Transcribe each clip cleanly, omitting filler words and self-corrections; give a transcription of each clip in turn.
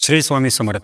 श्री स्वामी समर्थ.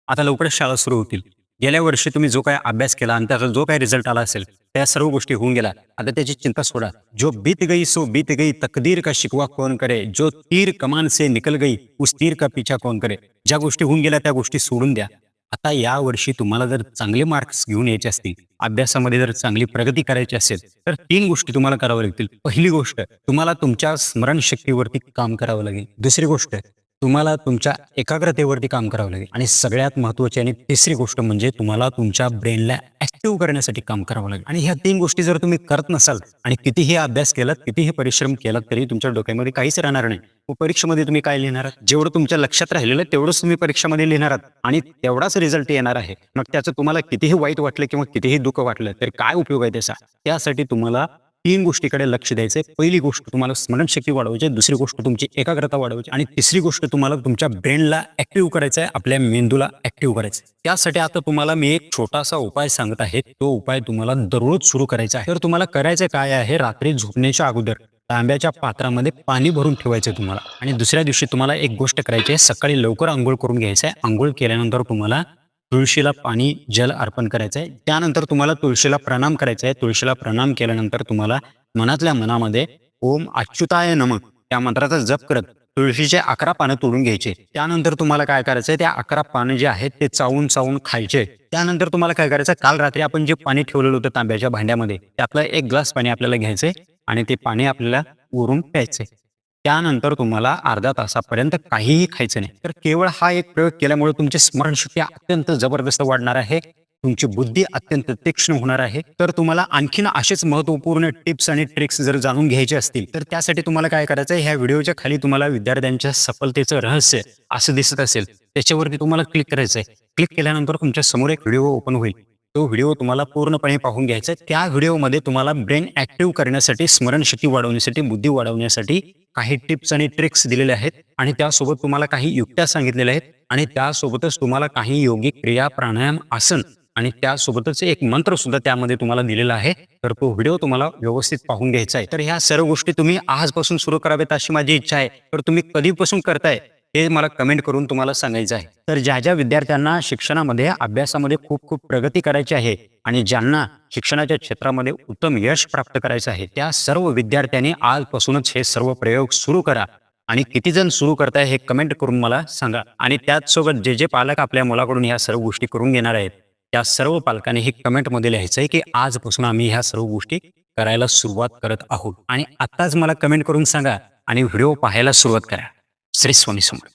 आता लवकरच शाळा सुरू होतील. गेल्या वर्षी तुम्ही जो काही अभ्यास केला आणि त्याचा जो काही रिझल्ट आला असेल, त्या सर्व गोष्टी होऊन गेल्या. आता त्याची चिंता सोडा. जो बीत गई सो बीत गई, तकदीर का शिकवा कौन करे, जो तीर कमान से निकल गई उस तीर का पीछा कौन करे. ज्या गोष्टी होऊन गेल्या त्या गोष्टी सोडून द्या. आता या वर्षी तुम्हाला जर चांगले मार्क्स घेऊन यायचे असतील, अभ्यासामध्ये जर चांगली प्रगती करायची असेल, तर 3 गोष्टी तुम्हाला कराव्या लागतील. पहिली गोष्ट, तुम्हाला तुमच्या स्मरणशक्तीवरती काम करावं लागेल. दुसरी गोष्ट, तुम्हाला तुमच्या एकाग्रतेवरती काम करावं लागेल. आणि सगळ्यात महत्त्वाची आणि तिसरी गोष्ट म्हणजे तुम्हाला तुमच्या ब्रेनला ऍक्टिव्ह करण्यासाठी काम करावं लागेल. आणि ह्या 3 गोष्टी जर तुम्ही करत नसाल आणि कितीही अभ्यास केलात, कितीही परिश्रम केलात, तरी तुमच्या डोक्यामध्ये काहीच राहणार नाही. मग परीक्षेमध्ये तुम्ही काय लिहिणार आहात? जेवढं तुमच्या लक्षात राहिलेलं आहे तेवढंच तुम्ही परीक्षेमध्ये लिहिणार आहात आणि तेवढाच रिझल्ट येणार आहे. मग त्याचं तुम्हाला कितीही वाईट वाटलं किंवा कितीही दुःख वाटलं तरी काय उपयोग आहे त्याचा? त्यासाठी तुम्हाला 3 गोष्टीकडे लक्ष द्यायचंय. पहिली गोष्ट, तुम्हाला स्मरणशक्ती वाढवायची. दुसरी गोष्ट, तुमची एकाग्रता वाढवायची. आणि तिसरी गोष्ट, तुम्हाला तुमच्या ब्रेनला ऍक्टिव्ह करायचं आहे, आपल्या मेंदूला ऍक्टिव्ह करायचं. त्यासाठी आता तुम्हाला मी एक छोटासा उपाय सांगत आहे. तो उपाय तुम्हाला दररोज सुरू करायचा आहे. तर तुम्हाला करायचं काय आहे, रात्री झोपण्याच्या अगोदर तांब्याच्या पात्रामध्ये पाणी भरून ठेवायचं तुम्हाला. आणि दुसऱ्या दिवशी तुम्हाला एक गोष्ट करायची आहे, सकाळी लवकर अंघोळ करून घ्यायचं आहे. अंघोळ केल्यानंतर तुम्हाला तुळशीला पाणी जल अर्पण करायचं आहे. त्यानंतर तुम्हाला तुळशीला प्रणाम करायचा आहे. तुळशीला प्रणाम केल्यानंतर तुम्हाला मनातल्या मनामध्ये ओम अच्युताय नमः त्या मंत्राचा जप करत तुळशीचे 11 पानं तोडून घ्यायचे. त्यानंतर तुम्हाला काय करायचंय, त्या 11 पानं जे आहेत ते चावून चावून खायचे. त्यानंतर तुम्हाला काय करायचं, काल रात्री आपण जे पाणी ठेवलेलं होतं तांब्याच्या भांड्यामध्ये, त्यातलं 1 ग्लास पाणी आपल्याला घ्यायचंय आणि ते पाणी आपल्याला वरून प्यायचंय. त्यानंतर तुम्हाला अर्ध्या तासापर्यंत काहीही खायचं नाही. तर केवळ हा एक प्रयोग केल्यामुळे तुमची स्मरणशक्ती अत्यंत जबरदस्त वाढणार आहे. तुमची बुद्धी अत्यंत तीक्ष्ण होणार आहे. तर तुम्हाला आणखीन असेच महत्त्वपूर्ण टिप्स आणि ट्रिक्स जर जाणून घ्यायचे असतील, तर त्यासाठी तुम्हाला काय करायचं आहे, ह्या व्हिडिओच्या खाली तुम्हाला विद्यार्थ्यांच्या सफलतेचं रहस्य असं दिसत असेल, त्याच्यावरती तुम्हाला क्लिक करायचं आहे. क्लिक केल्यानंतर तुमच्या समोर एक व्हिडिओ ओपन होईल. तो व्हिडिओ तुम्हाला पूर्णपणे पाहून घ्यायचा आहे. त्या व्हिडिओमध्ये तुम्हाला ब्रेन ऍक्टिव्ह करण्यासाठी, स्मरणशक्ती वाढवण्यासाठी, बुद्धी वाढवण्यासाठी काही टिप्स आणि ट्रिक्स दिलेले आहेत. आणि त्यासोबत तुम्हाला काही युक्त्या सांगितलेल्या आहेत. आणि त्यासोबतच तुम्हाला काही योगिक क्रिया, प्राणायाम, आसन आणि त्यासोबतच एक मंत्र सुद्धा त्यामध्ये तुम्हाला दिलेला आहे. तर तो व्हिडिओ तुम्हाला व्यवस्थित पाहून घ्यायचा आहे. तर ह्या सर्व गोष्टी तुम्ही आजपासून सुरू कराव्यात अशी माझी इच्छा आहे. तर तुम्ही कधीपासून करताय हे मला कमेंट करून तुम्हाला सांगायचं आहे. तर ज्या ज्या विद्यार्थ्यांना शिक्षणामध्ये, अभ्यासामध्ये खूप खूप प्रगती करायची आहे आणि ज्यांना शिक्षणाच्या क्षेत्रामध्ये उत्तम यश प्राप्त करायचं आहे, त्या सर्व विद्यार्थ्यांनी आजपासूनच हे सर्व प्रयोग सुरू करा. आणि किती जण सुरू करताय हे कमेंट करून मला सांगा. आणि त्याचसोबत जे जे पालक आपल्या मुलाकडून ह्या सर्व गोष्टी करून घेणार आहेत, त्या सर्व पालकांनी हे कमेंटमध्ये लिहायचं आहे की आजपासून आम्ही ह्या सर्व गोष्टी करायला सुरुवात करत आहोत. आणि आत्ताच मला कमेंट करून सांगा आणि व्हिडिओ पाहायला सुरुवात करा. श्री स्वामी समर्थ.